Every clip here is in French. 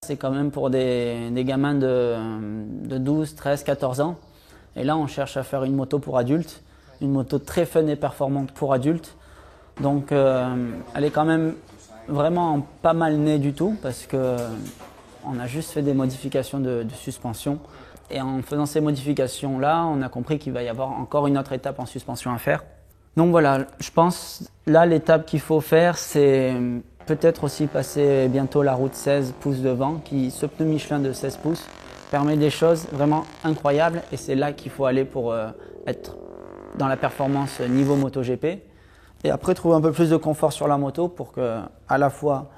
C'est quand même pour des gamins de 12, 13, 14 ans. Et là, on cherche à faire une moto pour adultes, une moto très fun et performante pour adultes. Donc, elle est quand même vraiment pas mal née du tout parce qu'on a juste fait des modifications de suspension. Et en faisant ces modifications-là, on a compris qu'il va y avoir encore une autre étape en suspension à faire. Donc voilà, je pense là l'étape qu'il faut faire, c'est peut-être aussi passer bientôt la route 16 pouces de vent, ce pneu Michelin de 16 pouces permet des choses vraiment incroyables et c'est là qu'il faut aller pour être dans la performance niveau MotoGP. Et après trouver un peu plus de confort sur la moto pour que à la fois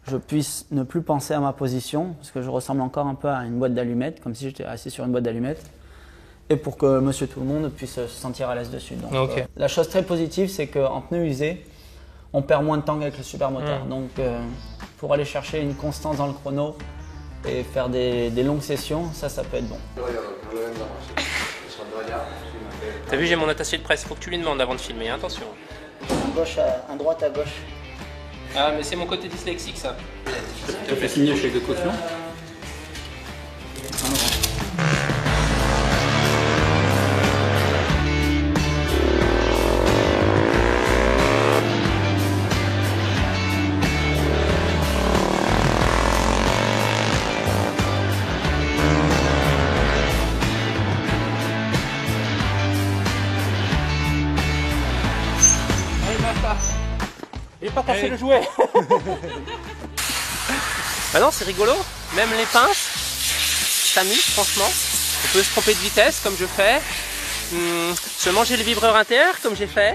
je puisse ne plus penser à ma position, parce que je ressemble encore un peu à une boîte d'allumettes, comme si j'étais assis sur une boîte d'allumettes, et pour que monsieur tout le monde puisse se sentir à l'aise dessus. Donc, okay. La chose très positive, c'est qu'en pneus usés, on perd moins de temps qu'avec le supermoteur. Donc pour aller chercher une constance dans le chrono et faire des longues sessions, ça peut être bon. T'as vu, j'ai mon attaché de presse, faut que tu lui demandes avant de filmer, hein, attention. À droite, à gauche. Ah, mais c'est mon côté dyslexique, ça. Je te fais signer chèque de caution. J'ai pas cassé le jouet. Bah non, c'est rigolo. Même les pinces s'amusent, franchement. On peut se tromper de vitesse, comme je fais. Se manger le vibreur intérieur, comme j'ai fait.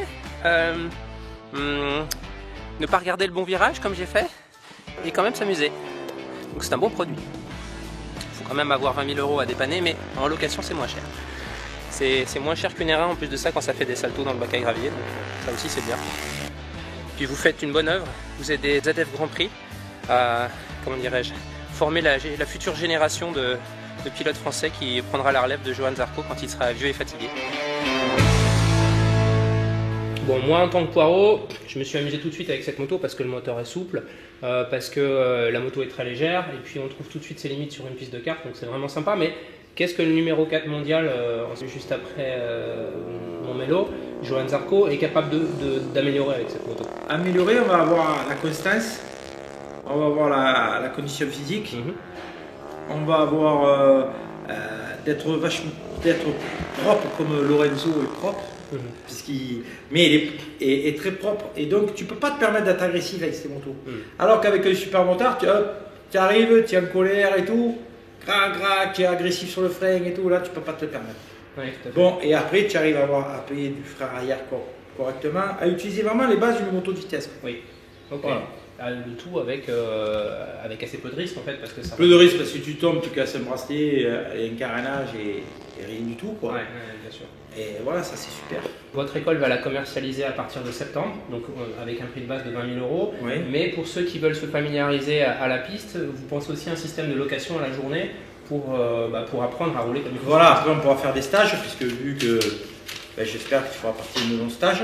Ne pas regarder le bon virage, comme j'ai fait. Et quand même s'amuser. Donc c'est un bon produit. Il faut quand même avoir 20 000 € à dépanner, mais en location, c'est moins cher. C'est moins cher qu'une R1 en plus de ça quand ça fait des saltos dans le bac à gravier. Donc ça aussi, c'est bien. Puis vous faites une bonne œuvre, vous aidez ZF Grand Prix à, comment dirais-je, former la future génération de pilotes français qui prendra la relève de Johan Zarco quand il sera vieux et fatigué. Bon, moi en tant que poireau, je me suis amusé tout de suite avec cette moto parce que le moteur est souple, parce que la moto est très légère et puis on trouve tout de suite ses limites sur une piste de kart, donc c'est vraiment sympa. Mais qu'est-ce que le numéro 4 mondial, juste après mon mélo, Johan Zarco, est capable d'améliorer avec cette moto? Améliorer, on va avoir la constance, on va avoir la condition physique, on va avoir d'être propre comme Lorenzo est propre, mais il est très propre et donc tu peux pas te permettre d'être agressif avec ces motos. Alors qu'avec un supermotard, tu arrives, tu es en colère et tout, tu es agressif sur le frein et tout, là tu peux pas te le permettre. Oui, bon, et après tu arrives à payer du frein arrière correctement, à utiliser vraiment les bases d'une moto de vitesse. Oui, ok. Voilà. Le tout avec assez peu de risques en fait, parce que ça. Peu de risques parce que tu tombes, tu casses un bracelet, un carénage et rien du tout, quoi. Ouais, bien sûr. Et voilà, ça c'est super. Votre école va la commercialiser à partir de septembre, donc avec un prix de base de 20 000 €. Oui. Mais pour ceux qui veulent se familiariser à la piste, vous pensez aussi à un système de location à la journée pour apprendre à rouler comme il faut. Voilà, après on pourra faire des stages, puisque vu que j'espère que tu feras partie de nos stages,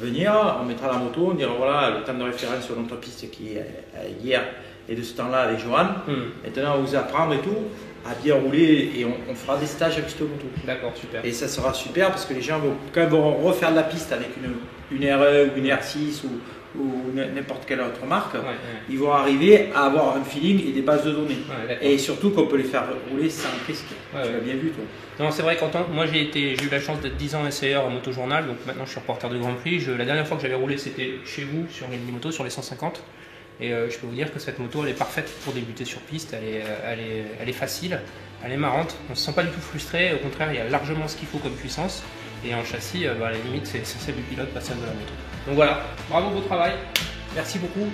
venir, on mettra la moto, on dira voilà le temps de référence sur notre piste qui est hier et de ce temps-là avec Johan. Maintenant, on va vous apprendre et tout à bien rouler et on fera des stages avec cette moto. D'accord, super. Et ça sera super parce que les gens vont, quand ils vont refaire de la piste avec une RE ou une R6 ou n'importe quelle autre marque, ils vont arriver à avoir un feeling et des bases de données. Et surtout qu'on peut les faire rouler sans risque. Tu l'as bien vu toi. Non, c'est vrai moi j'ai eu la chance d'être 10 ans essayeur en motojournal, donc maintenant je suis reporter de Grand Prix. La dernière fois que j'avais roulé c'était chez vous sur une moto sur les 150. Et je peux vous dire que cette moto elle est parfaite pour débuter sur piste, elle est facile, elle est marrante, on ne se sent pas du tout frustré, au contraire il y a largement ce qu'il faut comme puissance. Et en châssis, à la limite c'est celle du pilote, pas celle de la moto. Donc voilà, bravo, beau travail, merci beaucoup.